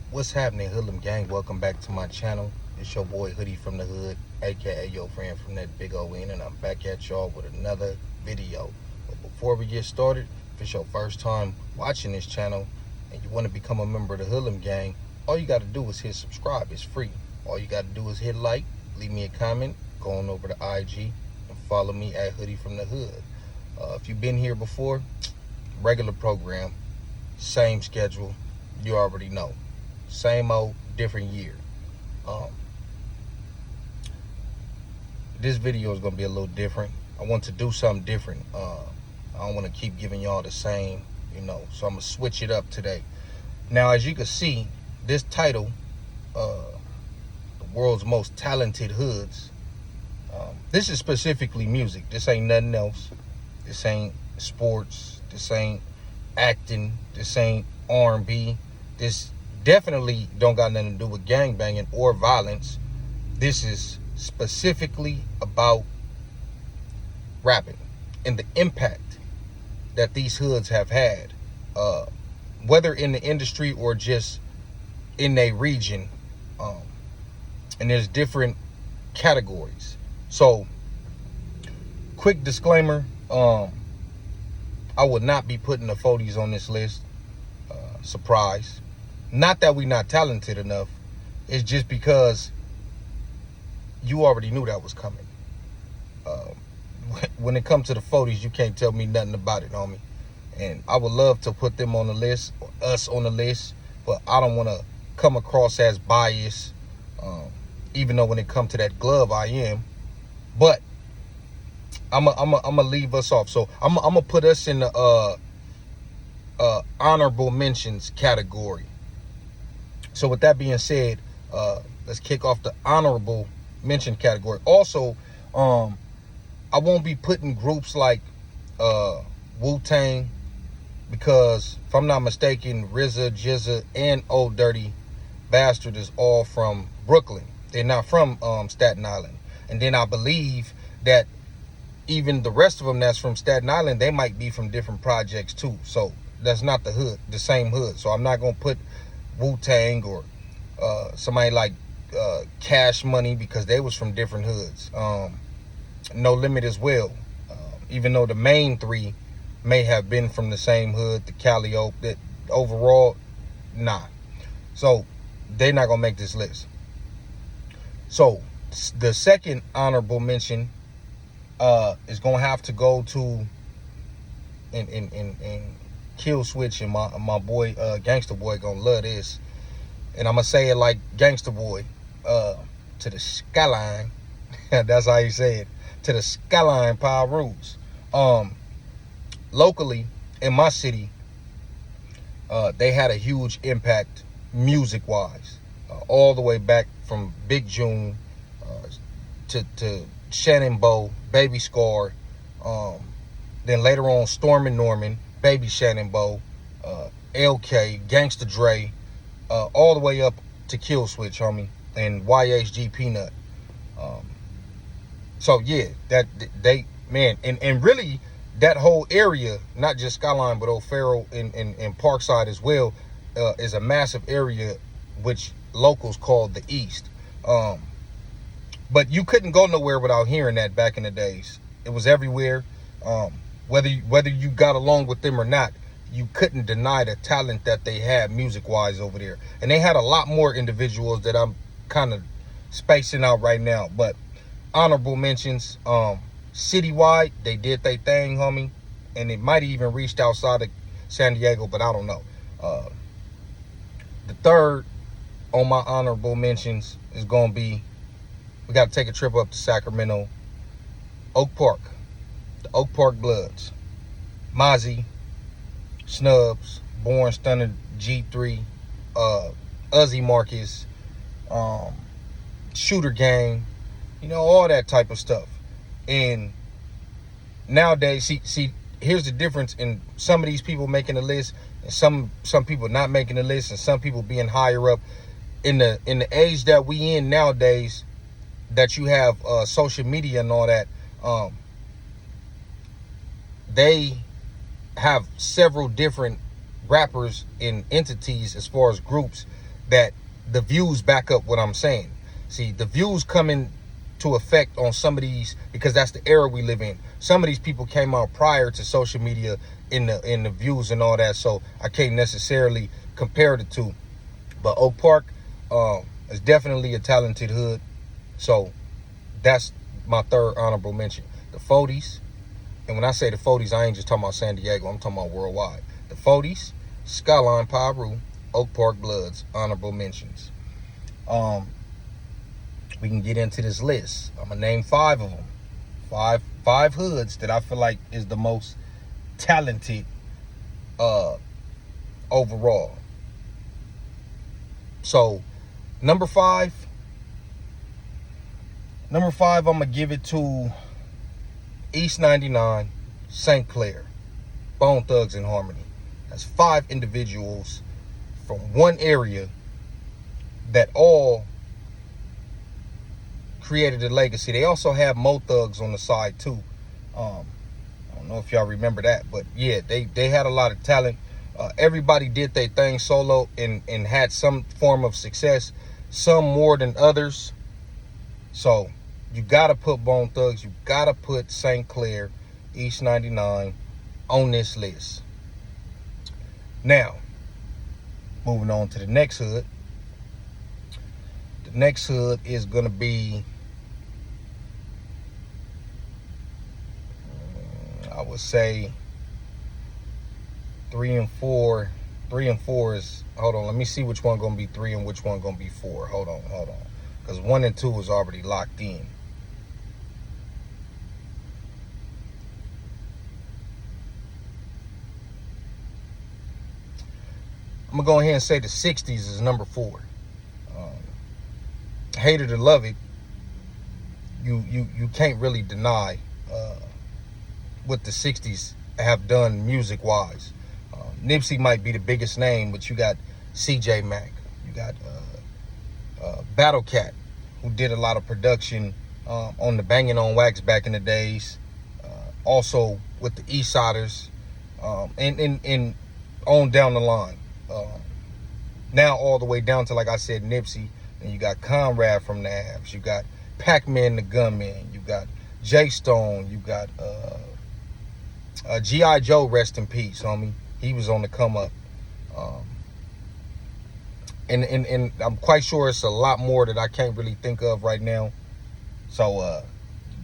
What's happening, Hoodlum Gang? Welcome back to my channel. It's your boy Hoodie from the Hood, aka your friend from that big old end, and I'm back at y'all with another video. But before we get started, if it's your first time watching this channel and you want to become a member of the Hoodlum Gang, all you got to do is hit subscribe. It's free. All you got to do is hit like, leave me a comment, go on over to IG, and follow me at Hoodie from the Hood. If you've been here before, regular program, same schedule, you already know. Same old, different year. Um, this video is going to be a little different. I want to do something different. I don't want to keep giving y'all the same, so I'm going to switch it up today. Now, as you can see, this title, the world's most talented hoods, this is specifically music. This ain't nothing else. This ain't sports. This ain't acting. This ain't R&B. This definitely don't got nothing to do with gangbanging or violence. This is specifically about rapping and the impact that these hoods have had, whether in the industry or just in a region. And there's different categories. So, quick disclaimer, I would not be putting the 40s on this list. Surprise. Not that we not talented enough. It's just because you already knew that was coming. When it comes to the 40s, you can't tell me nothing about it, homie. And I would love to put them on the list, or us on the list, but I don't want to come across as biased, even though when it comes to that glove, I am. But I'm gonna leave us off. So I'm gonna put us in the honorable mentions category. So with that being said, let's kick off the honorable mention category. Also, I won't be putting groups like Wu-Tang, because if I'm not mistaken, RZA, GZA, and Old Dirty Bastard is all from Brooklyn. They're not from Staten Island. And then I believe that even the rest of them that's from Staten Island, they might be from different projects too. So that's not the hood, the same hood. So I'm not gonna put Wu-Tang or somebody like Cash Money, because they was from different hoods. No Limit as well, even though the main three may have been from the same hood, the Cali Oak, that overall, nah. So they're not gonna make this list. So the second honorable mention is gonna have to go to and Kill Switch, and my boy Gangsta Boy gonna love this, and I'm gonna say it like Gangsta Boy, to the skyline. That's how you say it, to the skyline. Power rules. Locally in my city, they had a huge impact music wise, all the way back from Big June to Shannon Bow, Baby Scar, then later on Stormin' Norman, Baby Shannon Bow, LK, Gangsta Dre, all the way up to Kill Switch, homie, and YHG Peanut. So yeah, that they, man, and really that whole area, not just Skyline but O'Farrell and Parkside as well, is a massive area which locals call the East. But you couldn't go nowhere without hearing that back in the days. It was everywhere. Whether you got along with them or not, you couldn't deny the talent that they had music-wise over there. And they had a lot more individuals that I'm kind of spacing out right now. But honorable mentions, citywide, they did their thing, homie. And it might have even reached outside of San Diego, but I don't know. The third on my honorable mentions is going to be, we got to take a trip up to Sacramento, Oak Park, the Oak Park Bloods, Mozzie, Snubs, Born Stunner, G3, Uzi Marcus, Shooter Gang, all that type of stuff. And nowadays, see, here's the difference in some of these people making the list, and some people not making the list, and some people being higher up. In the age that we in nowadays, that you have social media and all that, they have several different rappers and entities as far as groups that the views back up what I'm saying. See, the views come into effect on some of these, because that's the era we live in. Some of these people came out prior to social media in the views and all that, so I can't necessarily compare the two. But Oak Park is definitely a talented hood, so that's my third honorable mention. The Foties, and when I say the Foties, I ain't just talking about San Diego, I'm talking about worldwide. The Foties, Skyline Piru, Oak Park Bloods, honorable mentions. We can get into this list. I'm gonna name 5 of them. Five hoods that I feel like is the most talented overall. So number 5, I'm gonna give it to East 99, St. Clair, Bone Thugs and Harmony. That's 5 individuals from one area that all created a legacy. They also have Mo Thugs on the side too. I don't know if y'all remember that, but yeah, they had a lot of talent. Everybody did their thing solo and had some form of success, some more than others. So you gotta put Bone Thugs, you gotta put St. Clair, East 99 on this list. Now, moving on to the next hood. The next hood is gonna be, I would say 3 and 4. 3 and 4 is, hold on, let me see which one gonna be 3 and which one gonna be 4. Hold on. Because 1 and 2 is already locked in. I'm gonna go ahead and say the 60s is number 4. Hate it or love it, you can't really deny what the 60s have done music wise. Nipsey might be the biggest name, but you got CJ Mack, you got Battle Cat, who did a lot of production on the Banging on Wax back in the days. Also with the East Siders, and on down the line. Now all the way down to, like I said, Nipsey. And you got Conrad from the Avs. You got Pac-Man the Gunman. You got Jay Stone. You got G.I. Joe, rest in peace, homie. He was on the come up. And I'm quite sure it's a lot more that I can't really think of right now. So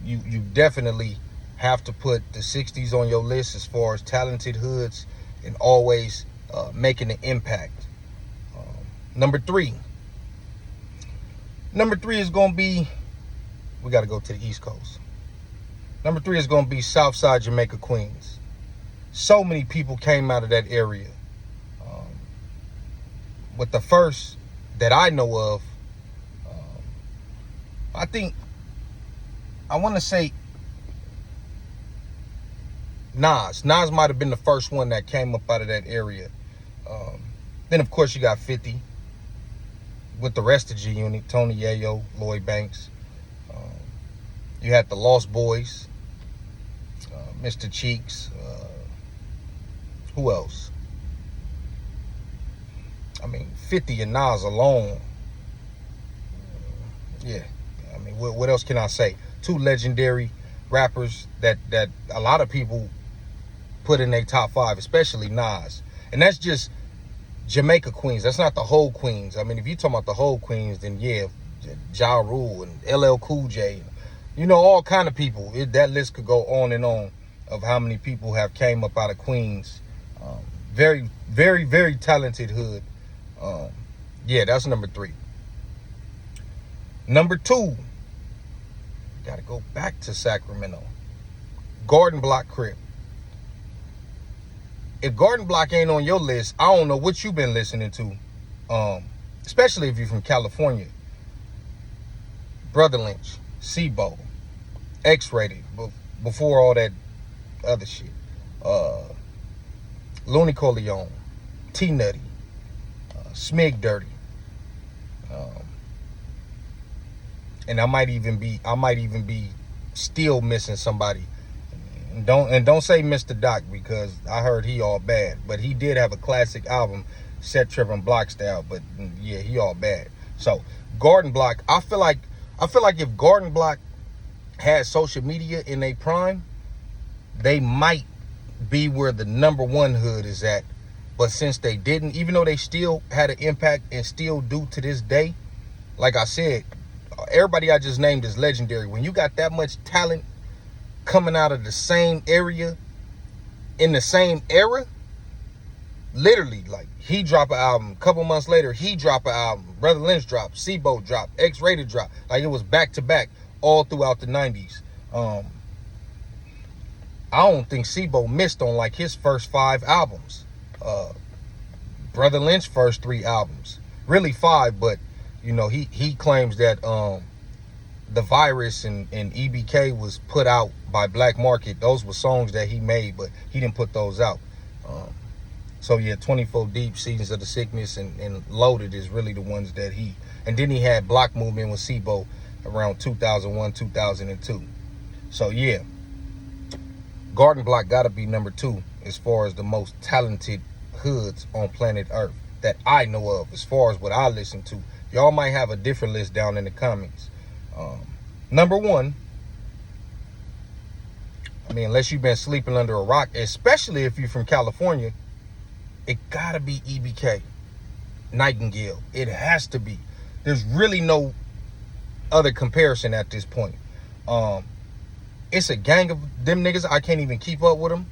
you definitely have to put the 60s on your list as far as talented hoods and always making an impact. Number 3 is going to be, we got to go to the East Coast. Number 3 is going to be Southside Jamaica, Queens. So many people came out of that area. But the first that I know of, I want to say Nas. Nas might have been the first one that came up out of that area. Then, of course, you got 50. With the rest of G-Unit, Tony Yayo, Lloyd Banks. You had the Lost Boys, Mr. Cheeks. Who else? I mean, 50 and Nas alone. Yeah, I mean, what else can I say? 2 legendary rappers that a lot of people put in their top 5, especially Nas. And that's just Jamaica, Queens. That's not the whole Queens. I mean, if you're talking about the whole Queens, then yeah, Ja Rule and LL Cool J, you know, all kind of people. That list could go on and on of how many people have came up out of Queens. Very, very, very talented hood. Yeah, that's number 3. Number 2, got to go back to Sacramento. Garden Block Crip. If Garden Block ain't on your list, I don't know what you've been listening to. Especially if you're from California. Brother Lynch, Sebo, X-Rated, before all that other shit. Looney Coleon, T-Nutty, Smig Dirty. And I might even be still missing somebody. And don't say Mr. Doc, because I heard he all bad, but he did have a classic album, Set Trippin' Block style, but yeah, he all bad. So Garden Block, I feel like if Garden Block had social media in their prime, they might be where the #1 hood is at. But since they didn't, even though they still had an impact and still do to this day, like I said, everybody I just named is legendary. When you got that much talent coming out of the same area in the same era, literally, like, he dropped an album, a couple months later he dropped an album, Brother Lynch dropped, C-Bo dropped, X-Rated dropped, like it was back to back all throughout the 90s. I don't think C-Bo missed on like his first 5 albums. Brother Lynch's first 3 albums, really 5, but you know, he claims that The Virus and EBK was put out by Black Market. Those were songs that he made, but he didn't put those out. So yeah, 24 Deep, Seasons of the Sickness, and Loaded is really the ones that he, and then he had Block Movement with C-Bo around 2001, 2002. So yeah, Garden Block gotta be #2 as far as the most talented hoods on planet Earth that I know of, as far as what I listen to. Y'all might have a different list down in the comments. #1, I mean, unless you've been sleeping under a rock, especially if you're from California, it gotta be EBK, Nightingale. It has to be. There's really no other comparison at this point. It's a gang of them niggas. I can't even keep up with them.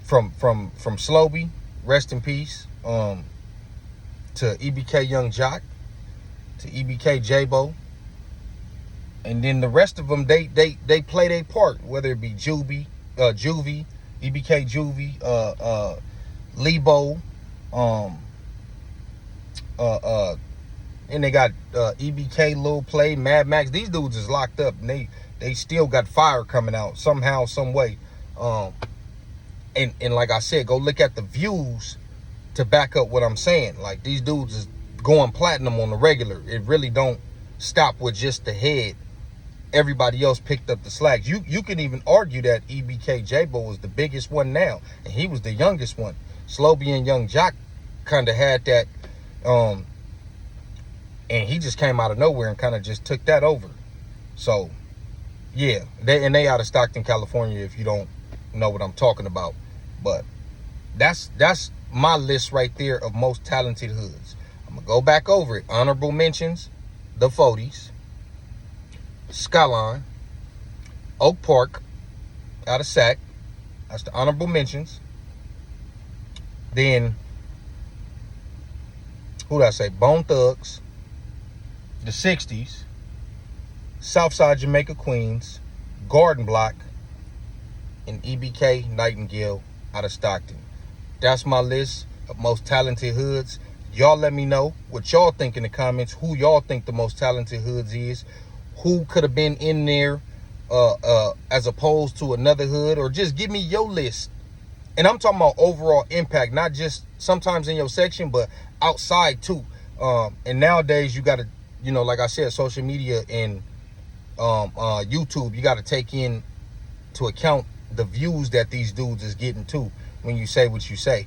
From Slowby, rest in peace, to EBK Young Jock, to EBK J-Bo, and then the rest of them, they play their part, whether it be Juvie, EBK Juvie, Lebo, and they got EBK, Lil Play, Mad Max. These dudes is locked up, and they still got fire coming out somehow, some way. And like I said, go look at the views to back up what I'm saying. Like, these dudes is going platinum on the regular. It really don't stop with just the head. Everybody else picked up the slack. You can even argue that EBK J-Bo was the biggest one now, and he was the youngest one. Slowby and Young Jock kind of had that, and he just came out of nowhere and kind of just took that over. So yeah, they out of Stockton, California, if you don't know what I'm talking about. But that's my list right there of most talented hoods. I'm gonna go back over it. Honorable mentions: the 40s, Skyline, Oak Park, out of Sac. That's the honorable mentions. Then who did I say? Bone Thugs, the 60s, Southside Jamaica, Queens, Garden Block, and EBK Nightingale out of Stockton. That's my list of most talented hoods. Y'all let me know what y'all think in the comments, who y'all think the most talented hoods is, who could have been in there as opposed to another hood, or just give me your list. And I'm talking about overall impact, not just sometimes in your section, but outside too. And nowadays you got to, you know, like I said, social media and YouTube, you got to take in to account the views that these dudes is getting too when you say what you say.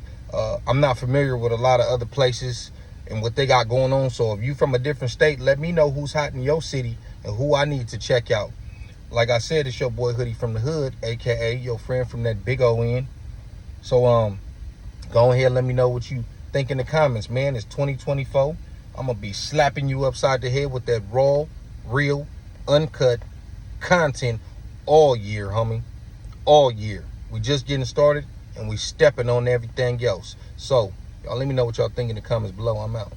I'm not familiar with a lot of other places and what they got going on. So if you from a different state, let me know who's hot in your city and who I need to check out. Like I said, it's your boy Hoodie from the Hood, aka your friend from that big O end. So go ahead, let me know what you think in the comments, man. It's 2024. I'm gonna be slapping you upside the head with that raw, real, uncut content all year, homie. All year. We just getting started and we stepping on everything else. So y'all let me know what y'all think in the comments below. I'm out.